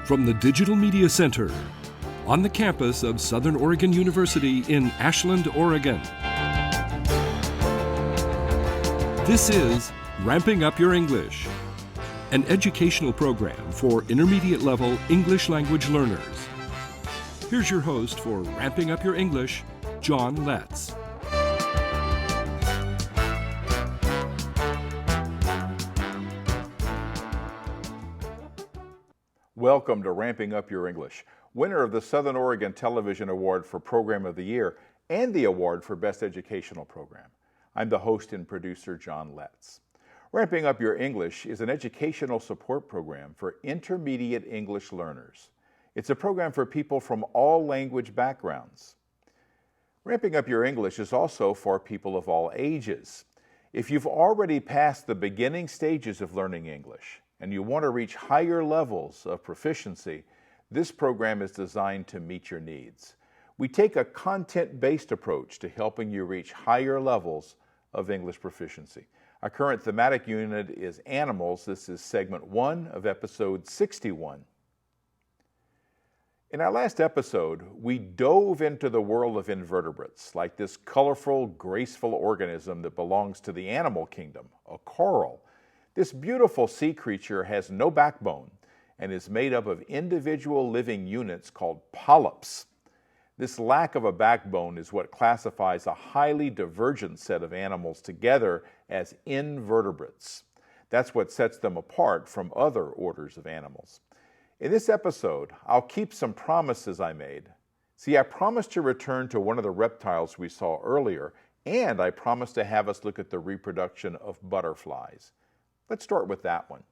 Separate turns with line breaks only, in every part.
from the Digital Media Center on the campus of Southern Oregon University in Ashland, Oregon. This is Ramping Up Your English, an educational program for intermediate level English language learners. Here's your host for Ramping Up Your English, John Letz.
Welcome to Ramping Up Your English, winner of the Southern Oregon Television Award for Program of the Year and the Award for Best Educational Program. I'm the host and producer, John Letz. Ramping Up Your English is an educational support program for intermediate English learners. It's a program for people from all language backgrounds. Ramping Up Your English is also for people of all ages. If you've already passed the beginning stages of learning English, and you want to reach higher levels of proficiency, this program is designed to meet your needs. We take a content-based approach to helping you reach higher levels of English proficiency. Our current thematic unit is animals. This is segment 1 of episode 61. In our last episode, we dove into the world of invertebrates, like this colorful, graceful organism that belongs to the animal kingdom, a coral. This beautiful sea creature has no backbone and is made up of individual living units called polyps. This lack of a backbone is what classifies a highly divergent set of animals together as invertebrates. That's what sets them apart from other orders of animals. In this episode, I'll keep some promises I made. See, I promised to return to one of the reptiles we saw earlier, and I promised to have us look at the reproduction of butterflies. Let's start with that one.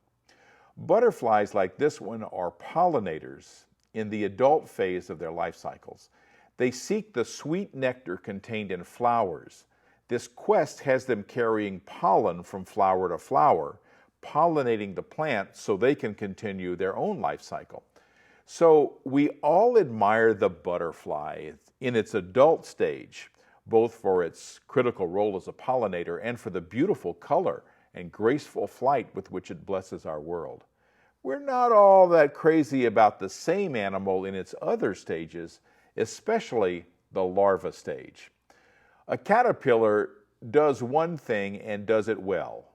Butterflies like this one are pollinators in the adult phase of their life cycles. They seek the sweet nectar contained in flowers. This quest has them carrying pollen from flower to flower, pollinating the plant so they can continue their own life cycle. So we all admire the butterfly in its adult stage, both for its critical role as a pollinator and for the beautiful color and graceful flight with which it blesses our world. We're not all that crazy about the same animal in its other stages, especially the larva stage. A caterpillar does one thing and does it well.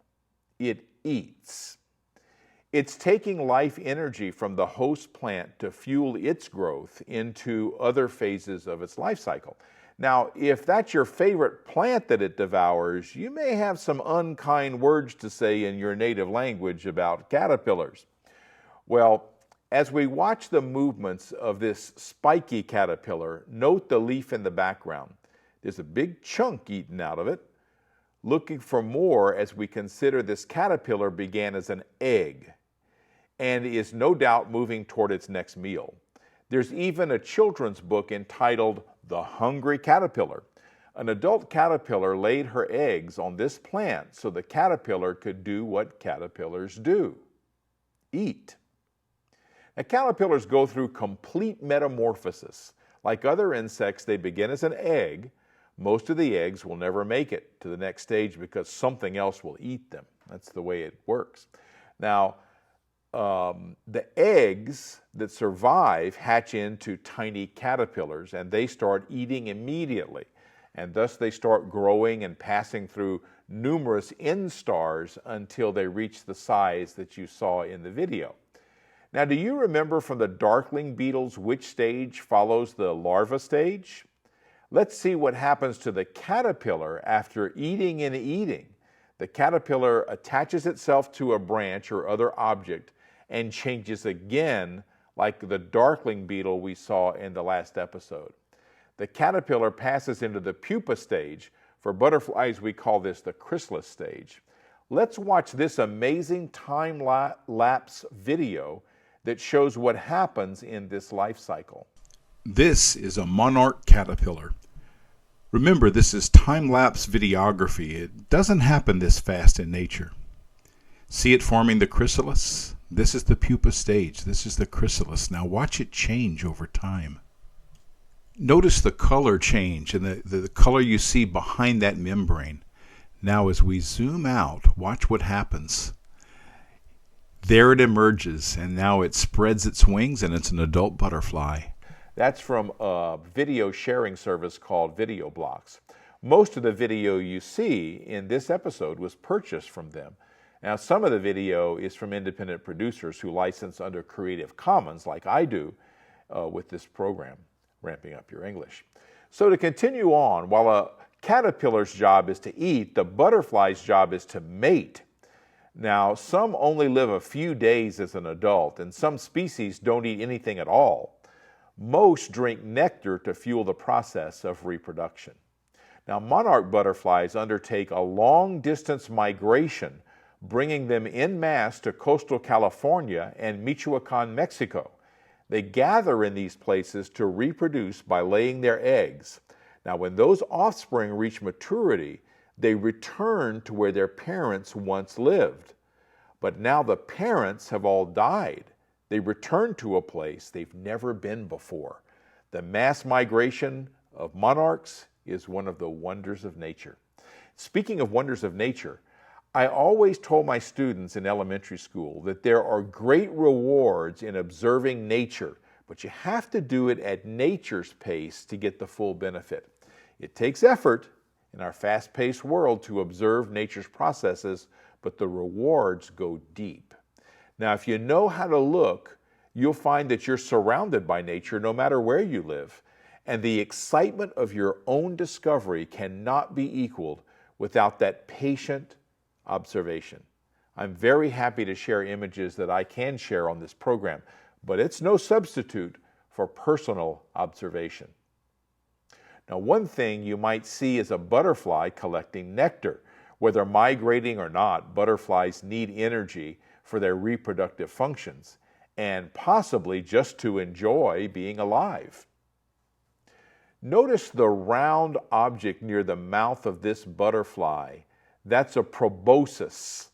It eats. It's taking life energy from the host plant to fuel its growth into other phases of its life cycle. Now, if that's your favorite plant that it devours, you may have some unkind words to say in your native language about caterpillars. Well, as we watch the movements of this spiky caterpillar, note the leaf in the background. There's a big chunk eaten out of it. Looking for more as we consider this caterpillar began as an egg and is no doubt moving toward its next meal. There's even a children's book entitled The Hungry Caterpillar. An adult caterpillar laid her eggs on this plant so the caterpillar could do what caterpillars do: eat. Now, caterpillars go through complete metamorphosis. Like other insects, they begin as an egg. Most of the eggs will never make it to the next stage because something else will eat them. That's the way it works. Now, the eggs that survive hatch into tiny caterpillars, and they start eating immediately. And thus they start growing and passing through numerous instars until they reach the size that you saw in the video. Now, do you remember from the darkling beetles which stage follows the larva stage? Let's see what happens to the caterpillar after eating and eating. The caterpillar attaches itself to a branch or other object and changes again, like the darkling beetle we saw in the last episode. The caterpillar passes into the pupa stage. For butterflies, we call this the chrysalis stage. Let's watch this amazing time-lapse video that shows what happens in this life cycle.
This is a monarch caterpillar. Remember, this is time-lapse videography. It doesn't happen this fast in nature. See it forming the chrysalis? This is the pupa stage. This is the chrysalis. Now watch it change over time. Notice the color change and the color you see behind that membrane. Now as we zoom out, watch what happens. There it emerges, and now it spreads its wings, and it's an adult butterfly.
That's from a video sharing service called Video Blocks. Most of the video you see in this episode was purchased from them. Now, some of the video is from independent producers who license under Creative Commons, like I do with this program, Ramping Up Your English. So to continue on, while a caterpillar's job is to eat, the butterfly's job is to mate. Now, some only live a few days as an adult, and some species don't eat anything at all. Most drink nectar to fuel the process of reproduction. Now, monarch butterflies undertake a long-distance migration, bringing them en masse to coastal California and Michoacan, Mexico. They gather in these places to reproduce by laying their eggs. Now, when those offspring reach maturity, they return to where their parents once lived. But now the parents have all died. They return to a place they've never been before. The mass migration of monarchs is one of the wonders of nature. Speaking of wonders of nature, I always told my students in elementary school that there are great rewards in observing nature, but you have to do it at nature's pace to get the full benefit. It takes effort in our fast-paced world to observe nature's processes, but the rewards go deep. Now, if you know how to look, you'll find that you're surrounded by nature no matter where you live, and the excitement of your own discovery cannot be equaled without that patient observation. I'm very happy to share images that I can share on this program, but it's no substitute for personal observation. Now, one thing you might see is a butterfly collecting nectar. Whether migrating or not, butterflies need energy for their reproductive functions and possibly just to enjoy being alive. Notice the round object near the mouth of this butterfly. That's a proboscis.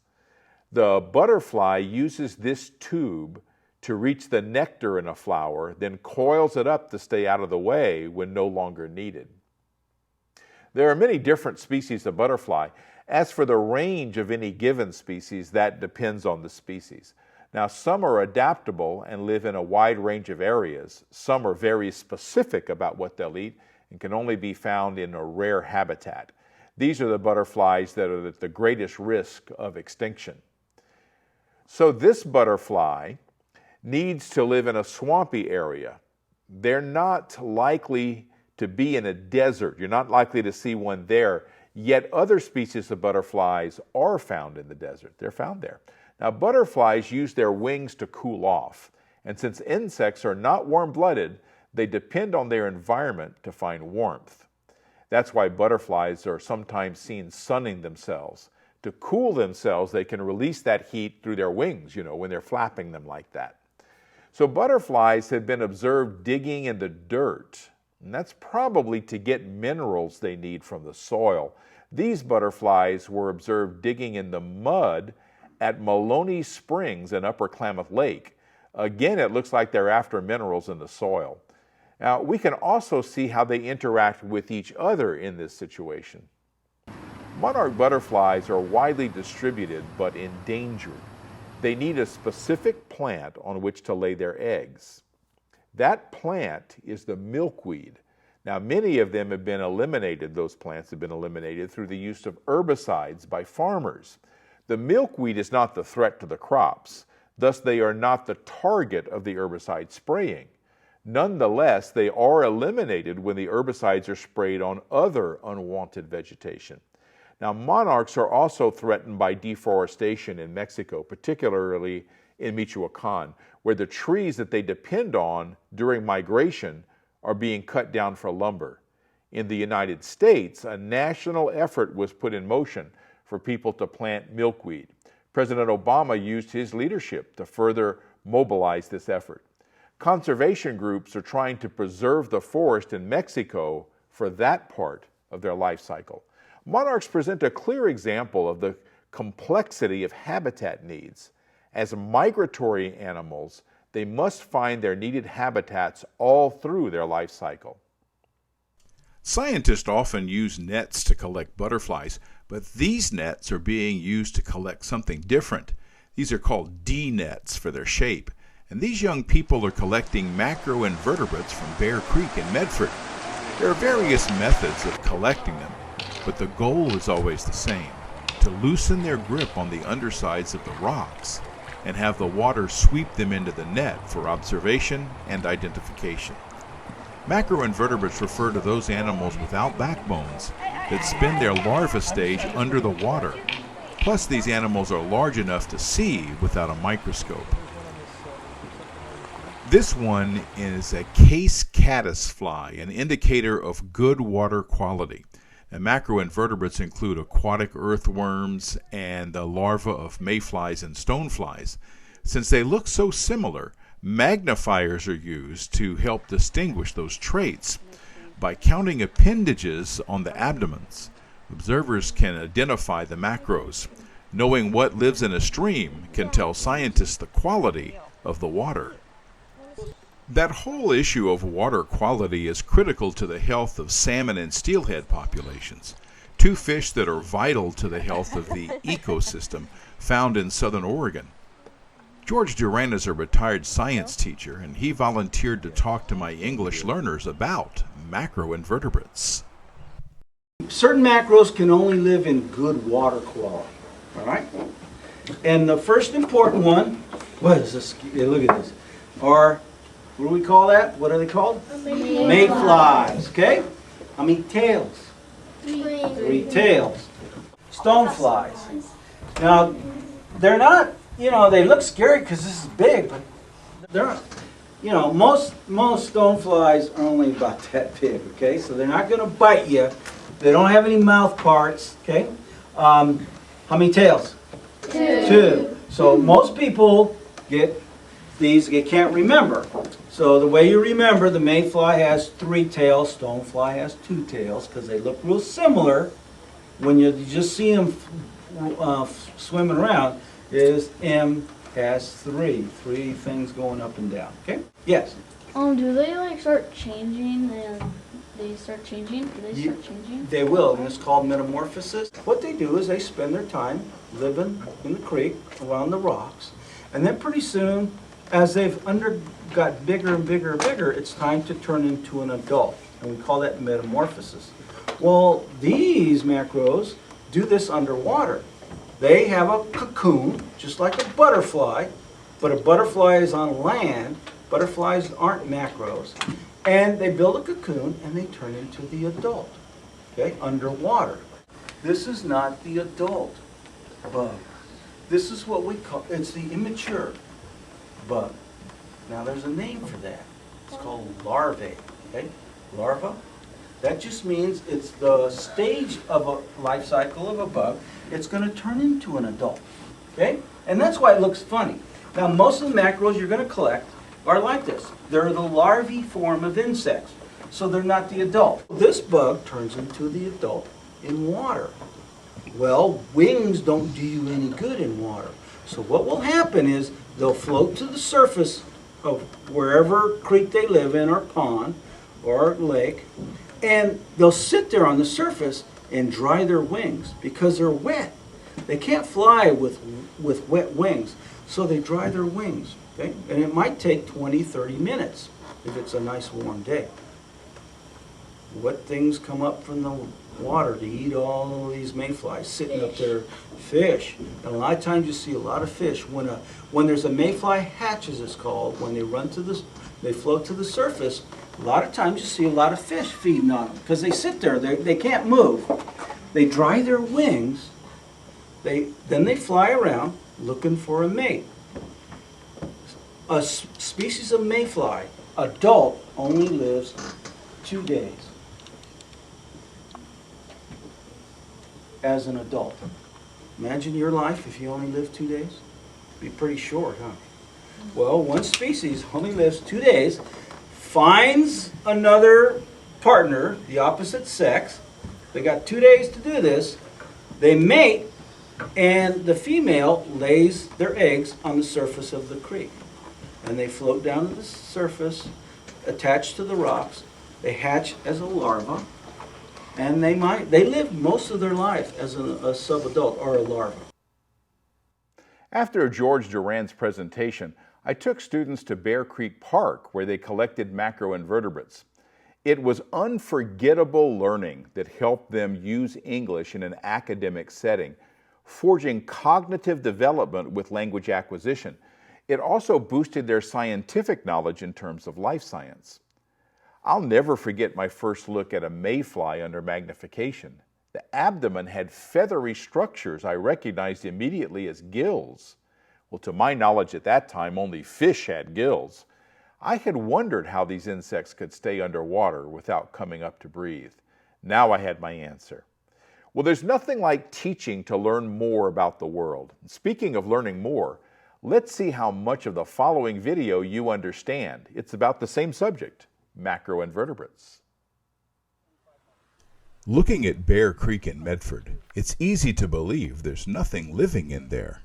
The butterfly uses this tube to reach the nectar in a flower, then coils it up to stay out of the way when no longer needed. There are many different species of butterfly. As for the range of any given species, that depends on the species. Now, some are adaptable and live in a wide range of areas. Some are very specific about what they'll eat and can only be found in a rare habitat. These are the butterflies that are at the greatest risk of extinction. So this butterfly needs to live in a swampy area. They're not likely to be in a desert. You're not likely to see one there. Yet other species of butterflies are found in the desert. They're found there. Now, butterflies use their wings to cool off. And since insects are not warm-blooded, they depend on their environment to find warmth. That's why butterflies are sometimes seen sunning themselves. To cool themselves, they can release that heat through their wings, when they're flapping them like that. So butterflies have been observed digging in the dirt, and that's probably to get minerals they need from the soil. These butterflies were observed digging in the mud at Maloney Springs in Upper Klamath Lake. Again, it looks like they're after minerals in the soil. Now, we can also see how they interact with each other in this situation. Monarch butterflies are widely distributed but endangered. They need a specific plant on which to lay their eggs. That plant is the milkweed. Now, many of them have been eliminated, those plants have been eliminated through the use of herbicides by farmers. The milkweed is not the threat to the crops, thus they are not the target of the herbicide spraying. Nonetheless, they are eliminated when the herbicides are sprayed on other unwanted vegetation. Now, monarchs are also threatened by deforestation in Mexico, particularly in Michoacan, where the trees that they depend on during migration are being cut down for lumber. In the United States, a national effort was put in motion for people to plant milkweed. President Obama used his leadership to further mobilize this effort. Conservation groups are trying to preserve the forest in Mexico for that part of their life cycle. Monarchs present a clear example of the complexity of habitat needs. As migratory animals, they must find their needed habitats all through their life cycle.
Scientists often use nets to collect butterflies, but these nets are being used to collect something different. These are called D-nets for their shape, and these young people are collecting macroinvertebrates from Bear Creek in Medford. There are various methods of collecting them, but the goal is always the same: to loosen their grip on the undersides of the rocks and have the water sweep them into the net for observation and identification. Macroinvertebrates refer to those animals without backbones that spend their larva stage under the water. Plus, these animals are large enough to see without a microscope. This one is a case caddisfly, an indicator of good water quality. And macroinvertebrates include aquatic earthworms and the larvae of mayflies and stoneflies. Since they look so similar, magnifiers are used to help distinguish those traits. By counting appendages on the abdomens, observers can identify the macros. Knowing what lives in a stream can tell scientists the quality of the water. That whole issue of water quality is critical to the health of salmon and steelhead populations, two fish that are vital to the health of the ecosystem found in southern Oregon. George Duran is a retired science teacher, and he volunteered to talk to my English learners about macroinvertebrates.
Certain macros can only live in good water quality, all right? And the first important one, what is this? Yeah, look at this, are, what do we call that? What are they called? Mayflies, okay? How many tails? 3 tails. Stoneflies. Now, they're not, they look scary because this is big, but they're not, most stoneflies are only about that big, okay? So they're not going to bite you. They don't have any mouth parts, okay? How many tails? 2. So most people get these, they can't remember. So the way you remember, the mayfly has 3 tails, stonefly has 2 tails, because they look real similar. When you just see them swimming around, is M has 3 things going up and down. Okay? Yes?
Do they start changing and they start changing? Do they start changing?
They will, and it's called metamorphosis. What they do is they spend their time living in the creek around the rocks, and then pretty soon, as they've got bigger and bigger and bigger, it's time to turn into an adult, and we call that metamorphosis. Well, these macros do this underwater. They have a cocoon, just like a butterfly, but a butterfly is on land. Butterflies aren't macros. And they build a cocoon and they turn into the adult, okay, underwater. This is not the adult bug. This is what we call, it's the immature bug. Now there's a name for that. It's called larvae, okay? Larva. That just means it's the stage of a life cycle of a bug. It's going to turn into an adult, okay? And that's why it looks funny. Now most of the macros you're going to collect are like this. They're the larvae form of insects, so they're not the adult. This bug turns into the adult in water. Well, wings don't do you any good in water. So what will happen is they'll float to the surface of wherever creek they live in, or pond, or lake, and they'll sit there on the surface and dry their wings because they're wet. They can't fly with wet wings, so they dry their wings. Okay? And it might take 20, 30 minutes if it's a nice warm day. What things come up from the water to eat all of these mayflies sitting up there? Fish. And a lot of times you see a lot of fish. When there's a mayfly hatch, as it's called, when they float to the surface, a lot of times you see a lot of fish feeding on them because they sit there. They can't move. They dry their wings. Then they fly around looking for a mate. A species of mayfly, adult, only lives 2 days as an adult. Imagine your life if you only lived 2 days. It'd be pretty short, huh? Well, one species only lives 2 days, finds another partner, the opposite sex. They got 2 days to do this. They mate, and the female lays their eggs on the surface of the creek. And they float down to the surface, attached to the rocks. They hatch as a larva, and they live most of their life as a subadult or a larva.
After George Duran's presentation, I took students to Bear Creek Park where they collected macroinvertebrates. It was unforgettable learning that helped them use English in an academic setting, forging cognitive development with language acquisition. It also boosted their scientific knowledge in terms of life science. I'll never forget my first look at a mayfly under magnification. The abdomen had feathery structures I recognized immediately as gills. Well, to my knowledge at that time, only fish had gills. I had wondered how these insects could stay underwater without coming up to breathe. Now I had my answer. Well, there's nothing like teaching to learn more about the world. Speaking of learning more, let's see how much of the following video you understand. It's about the same subject, macroinvertebrates.
Looking at Bear Creek in Medford, it's easy to believe there's nothing living in there.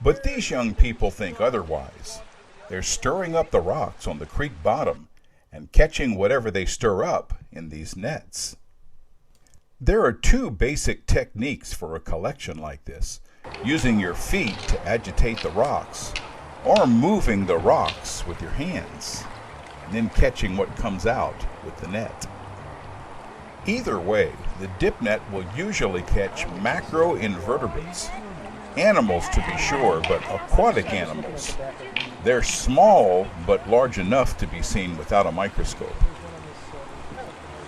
But these young people think otherwise. They're stirring up the rocks on the creek bottom and catching whatever they stir up in these nets. There are two basic techniques for a collection like this: using your feet to agitate the rocks, or moving the rocks with your hands, and then catching what comes out with the net. Either way, the dip net will usually catch macroinvertebrates, animals to be sure, but aquatic animals. They're small, but large enough to be seen without a microscope.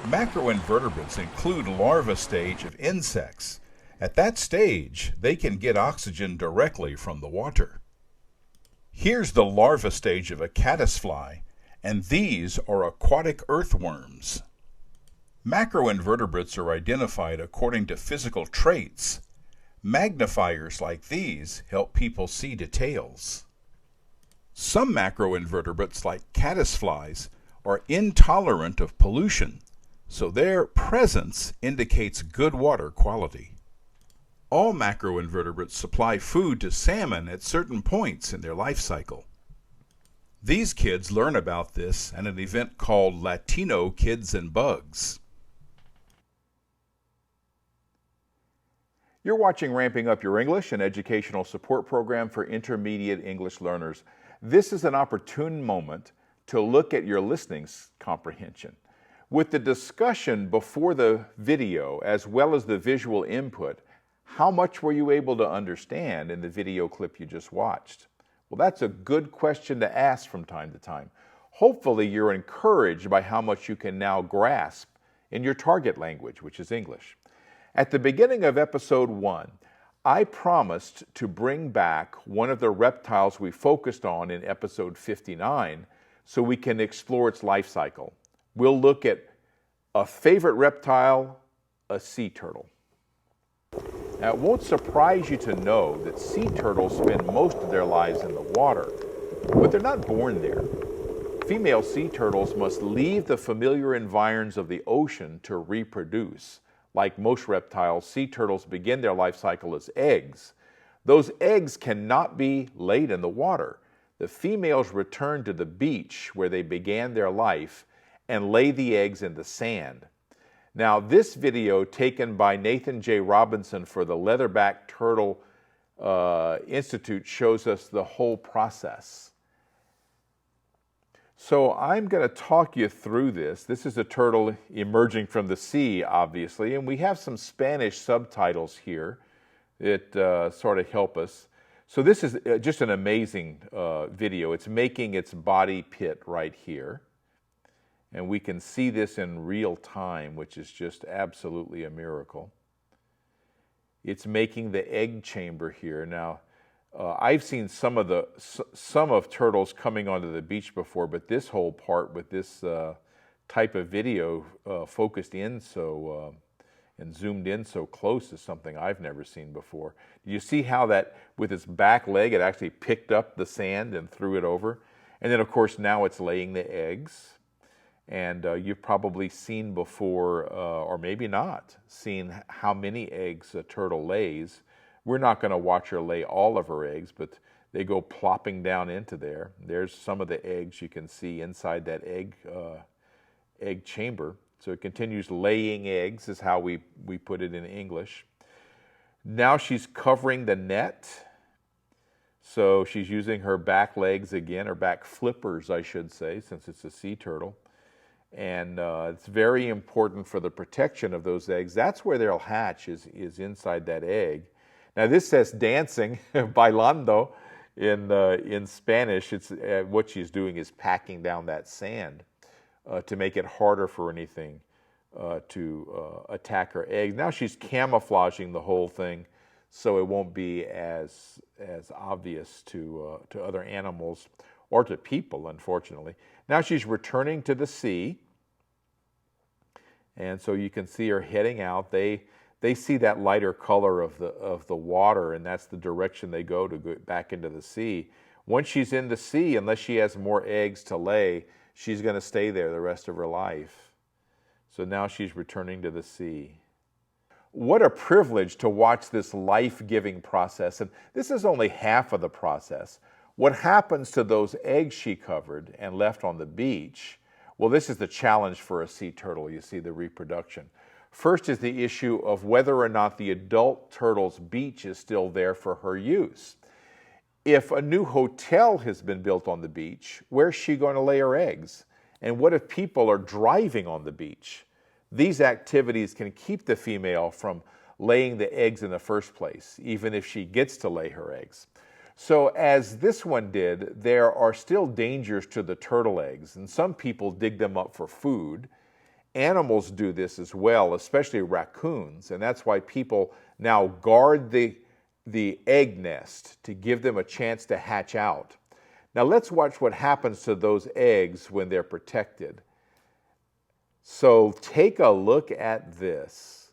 Macroinvertebrates include larva stage of insects. At that stage, they can get oxygen directly from the water. Here's the larva stage of a caddisfly, and these are aquatic earthworms. Macroinvertebrates are identified according to physical traits. Magnifiers like these help people see details. Some macroinvertebrates, like caddisflies, are intolerant of pollution, so their presence indicates good water quality. All macroinvertebrates supply food to salmon at certain points in their life cycle. These kids learn about this at an event called Latino Kids and Bugs.
You're watching Ramping Up Your English, an educational support program for intermediate English learners. This is an opportune moment to look at your listening comprehension. With the discussion before the video as well as the visual input, how much were you able to understand in the video clip you just watched? Well, that's a good question to ask from time to time. Hopefully you're encouraged by how much you can now grasp in your target language, which is English. At the beginning of episode 1, I promised to bring back one of the reptiles we focused on in episode 59 so we can explore its life cycle. We'll look at a favorite reptile, a sea turtle. Now, it won't surprise you to know that sea turtles spend most of their lives in the water, but they're not born there. Female sea turtles must leave the familiar environs of the ocean to reproduce. Like most reptiles, sea turtles begin their life cycle as eggs. Those eggs cannot be laid in the water. The females return to the beach where they began their life and lay the eggs in the sand. Now, this video taken by Nathan J. Robinson for the Leatherback Turtle Institute shows us the whole process. So I'm going to talk you through this. This is a turtle emerging from the sea, obviously, and we have some Spanish subtitles here that sort of help us. So this is just an amazing video. It's making its body pit right here. And we can see this in real time, which is just absolutely a miracle. It's making the egg chamber here. Now, I've seen some of turtles coming onto the beach before, but this whole part with this type of video focused in so and zoomed in so close is something I've never seen before. Do you see how that with its back leg it actually picked up the sand and threw it over? And then of course now it's laying the eggs. And you've probably seen before, or maybe not, seen how many eggs a turtle lays. We're not going to watch her lay all of her eggs, but they go plopping down into there. There's some of the eggs you can see inside that egg chamber. So it continues laying eggs is how we put it in English. Now she's covering the net. So she's using her back legs again, or back flippers, I should say, since it's a sea turtle. And it's very important for the protection of those eggs. That's where they'll hatch, is inside that egg. Now this says dancing, bailando, in Spanish. It's what she's doing is packing down that sand to make it harder for anything to attack her eggs. Now she's camouflaging the whole thing so it won't be as obvious to other animals or to people, unfortunately. Now she's returning to the sea, and so you can see her heading out. They see that lighter color of the water, and that's the direction they go to go back into the sea. Once she's in the sea, unless she has more eggs to lay, she's going to stay there the rest of her life. So now she's returning to the sea. What a privilege to watch this life-giving process. And this is only half of the process. What happens to those eggs she covered and left on the beach? Well, this is the challenge for a sea turtle, you see, the reproduction. First is the issue of whether or not the adult turtle's beach is still there for her use. If a new hotel has been built on the beach, where's she going to lay her eggs? And what if people are driving on the beach? These activities can keep the female from laying the eggs in the first place, even if she gets to lay her eggs. So as this one did, there are still dangers to the turtle eggs, and some people dig them up for food. Animals do this as well, especially raccoons, and that's why people now guard the egg nest to give them a chance to hatch out. Now let's watch what happens to those eggs when they're protected. So take a look at this.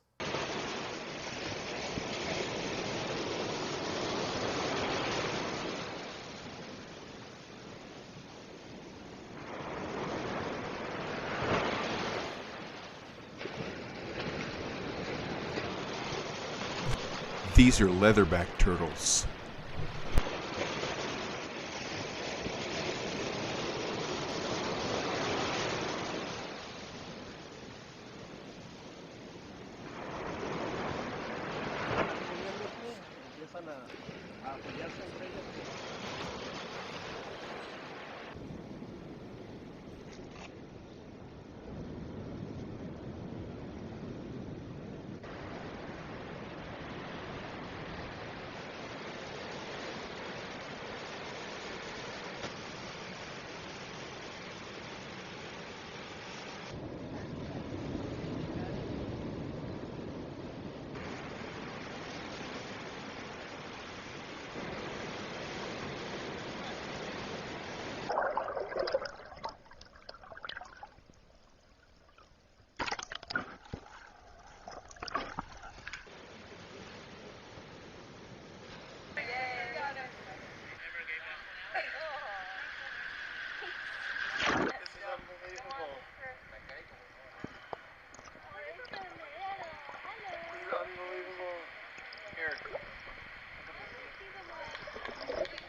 These are leatherback turtles.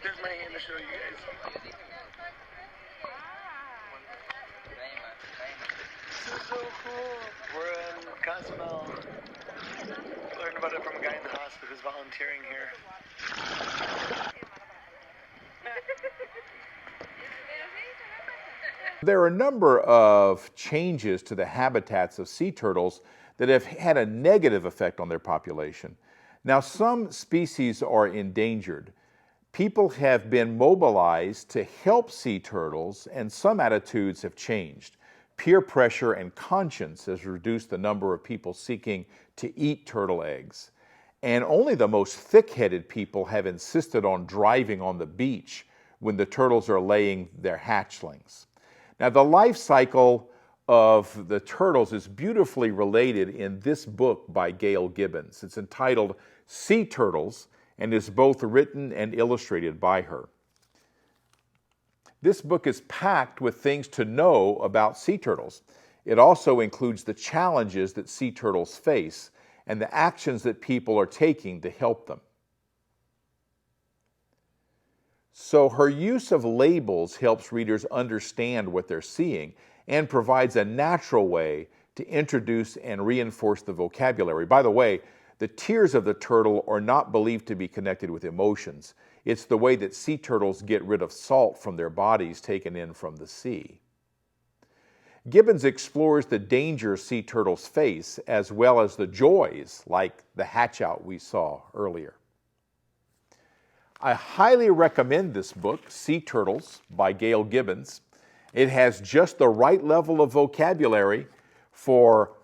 Here's my hand to show you guys. This is so cool. We're in Cozumel. Learned about it from a guy in the hospital who's volunteering here.
There are a number of changes to the habitats of sea turtles that have had a negative effect on their population. Now, some species are endangered. People have been mobilized to help sea turtles, and some attitudes have changed. Peer pressure and conscience has reduced the number of people seeking to eat turtle eggs. And only the most thick-headed people have insisted on driving on the beach when the turtles are laying their hatchlings. Now, the life cycle of the turtles is beautifully related in this book by Gail Gibbons. It's entitled Sea Turtles and is both written and illustrated by her. This book is packed with things to know about sea turtles. It also includes the challenges that sea turtles face and the actions that people are taking to help them. So her use of labels helps readers understand what they're seeing and provides a natural way to introduce and reinforce the vocabulary. By the way, The tears of the turtle are not believed to be connected with emotions. It's the way that sea turtles get rid of salt from their bodies taken in from the sea. Gibbons explores the dangers sea turtles face, as well as the joys, like the hatch-out we saw earlier. I highly recommend this book, Sea Turtles by Gail Gibbons. It has just the right level of vocabulary for,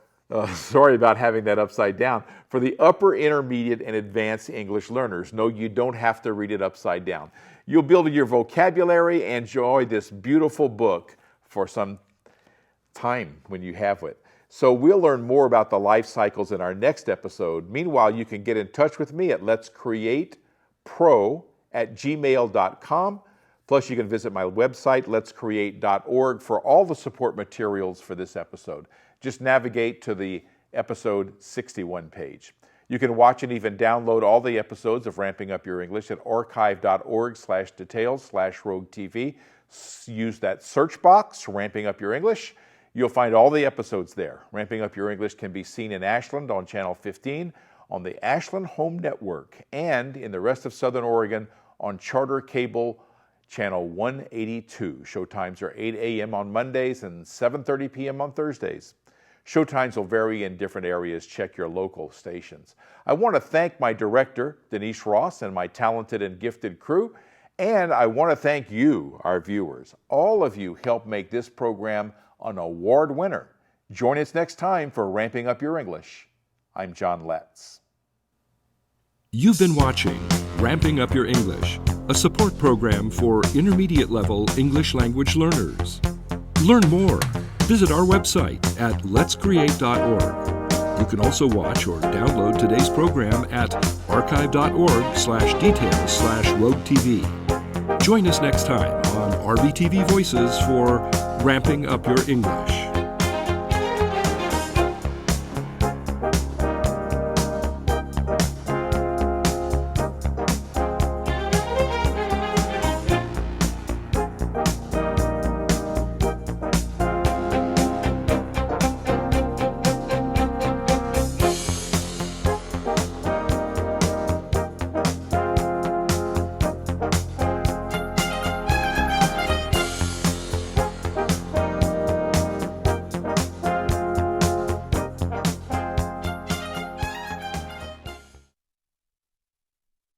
sorry about having that upside down, for the upper, intermediate, and advanced English learners. No, you don't have to read it upside down. You'll build your vocabulary and enjoy this beautiful book for some time when you have it. So we'll learn more about the life cycles in our next episode. Meanwhile, you can get in touch with me at letscreatepro@gmail.com. Plus, you can visit my website, letscreate.org, for all the support materials for this episode. Just navigate to the episode 61 page. You can watch and even download all the episodes of Ramping Up Your English at archive.org/details/roguetv. Use that search box, Ramping Up Your English. You'll find all the episodes there. Ramping Up Your English can be seen in Ashland on Channel 15, on the Ashland Home Network, and in the rest of Southern Oregon on Charter Cable Channel 182. Showtimes are 8 a.m. on Mondays and 7:30 p.m. on Thursdays. Showtimes will vary in different areas. Check your local stations. I want to thank my director, Denise Ross, and my talented and gifted crew. And I want to thank you, our viewers. All of you help make this program an award winner. Join us next time for Ramping Up Your English. I'm John Letz.
You've been watching Ramping Up Your English, a support program for intermediate level English language learners. Learn more. Visit our website at letscreate.org. You can also watch or download today's program at archive.org/details/roguetv. Join us next time on RBTV Voices for Ramping Up Your English.